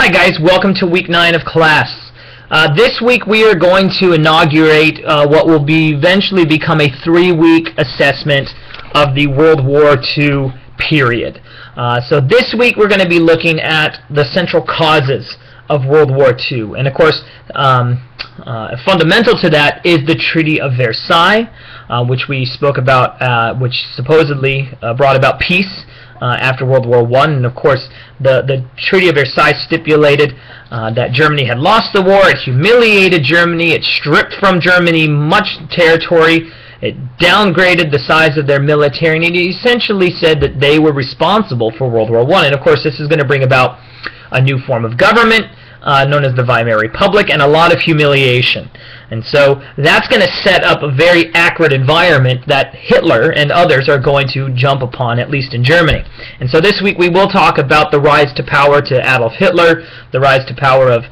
Hi guys, welcome to week 9 of class. This week we are going to inaugurate what will eventually become a 3-week assessment of the World War II period. So this week we're going to be looking at the central causes of World War II. And of course, fundamental to that is the Treaty of Versailles, which we spoke about, which supposedly brought about peace after World War I. And of course, the Treaty of Versailles stipulated that Germany had lost the war. It humiliated Germany. It stripped from Germany much territory. It downgraded the size of their military, and it essentially said that they were responsible for World War I. And of course, this is going to bring about a new form of government known as the Weimar Republic, and a lot of humiliation. And so that's going to set up a very acrid environment that Hitler and others are going to jump upon, at least in Germany. And so this week we will talk about the rise to power to Adolf Hitler, the rise to power of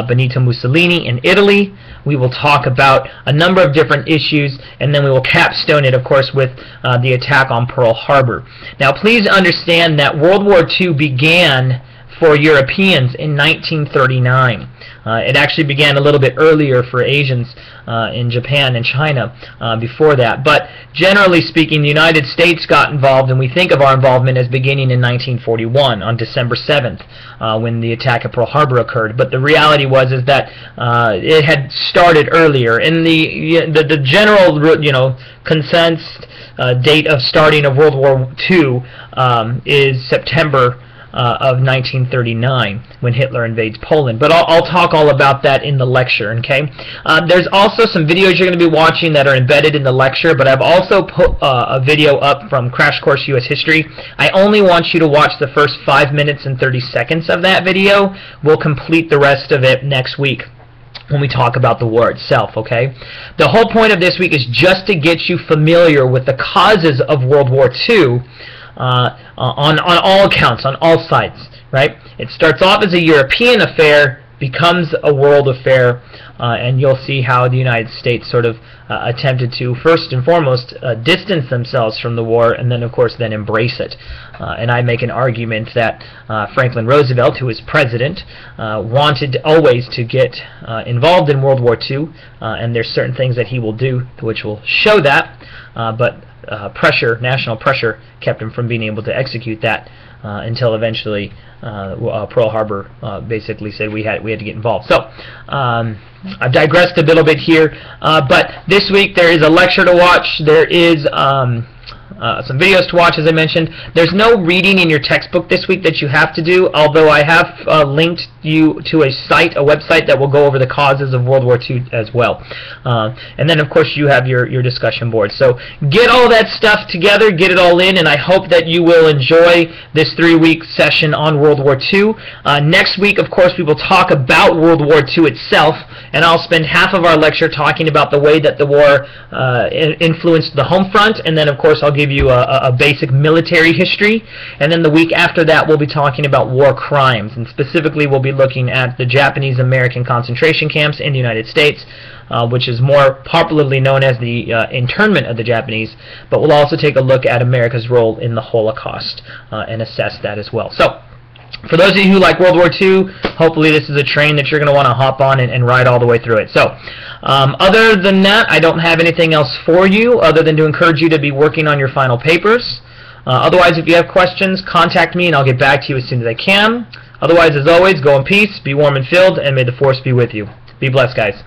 Benito Mussolini in Italy. We will talk about a number of different issues, and then we will capstone it, of course, with the attack on Pearl Harbor. Now please understand that World War II began for Europeans in 1939. It actually began a little bit earlier for Asians in Japan and China before that. But generally speaking, the United States got involved, and we think of our involvement as beginning in 1941 on December 7th when the attack at Pearl Harbor occurred. But the reality was that it had started earlier. And the general consensus date of starting of World War II is September of 1939 when Hitler invades Poland. But I'll talk all about that in the lecture, okay? There's also some videos you're going to be watching that are embedded in the lecture, but I've also put a video up from Crash Course U.S. History. I only want you to watch the first 5 minutes and 30 seconds of that video. We'll complete the rest of it next week when we talk about the war itself, okay? The whole point of this week is just to get you familiar with the causes of World War II on all accounts, on all sides, right? It starts off as a European affair, becomes a world affair, and you'll see how the United States sort of attempted to, first and foremost, distance themselves from the war, and then, of course, then embrace it. And I make an argument that Franklin Roosevelt, who was president, wanted always to get involved in World War II, and there's certain things that he will do which will show that, but national pressure kept him from being able to execute that until eventually Pearl Harbor basically said we had to get involved. So I've digressed a little bit here, but this week there is a lecture to watch. There is some videos to watch, as I mentioned. There's no reading in your textbook this week that you have to do, although I have linked you to a website that will go over the causes of World War II as well. And then, of course, you have your discussion board. So get all that stuff together, get it all in, and I hope that you will enjoy this 3-week session on World War II. Next week, of course, we will talk about World War II itself, and I'll spend half of our lecture talking about the way that the war influenced the home front, and then, of course, I'll give you a basic military history, and then the week after that we'll be talking about war crimes, and specifically we'll be looking at the Japanese-American concentration camps in the United States, which is more popularly known as the internment of the Japanese, but we'll also take a look at America's role in the Holocaust and assess that as well. So for those of you who like World War II, hopefully this is a train that you're going to want to hop on and ride all the way through it. So other than that, I don't have anything else for you other than to encourage you to be working on your final papers. Otherwise, if you have questions, contact me and I'll get back to you as soon as I can. Otherwise, as always, go in peace, be warm and filled, and may the Force be with you. Be blessed, guys.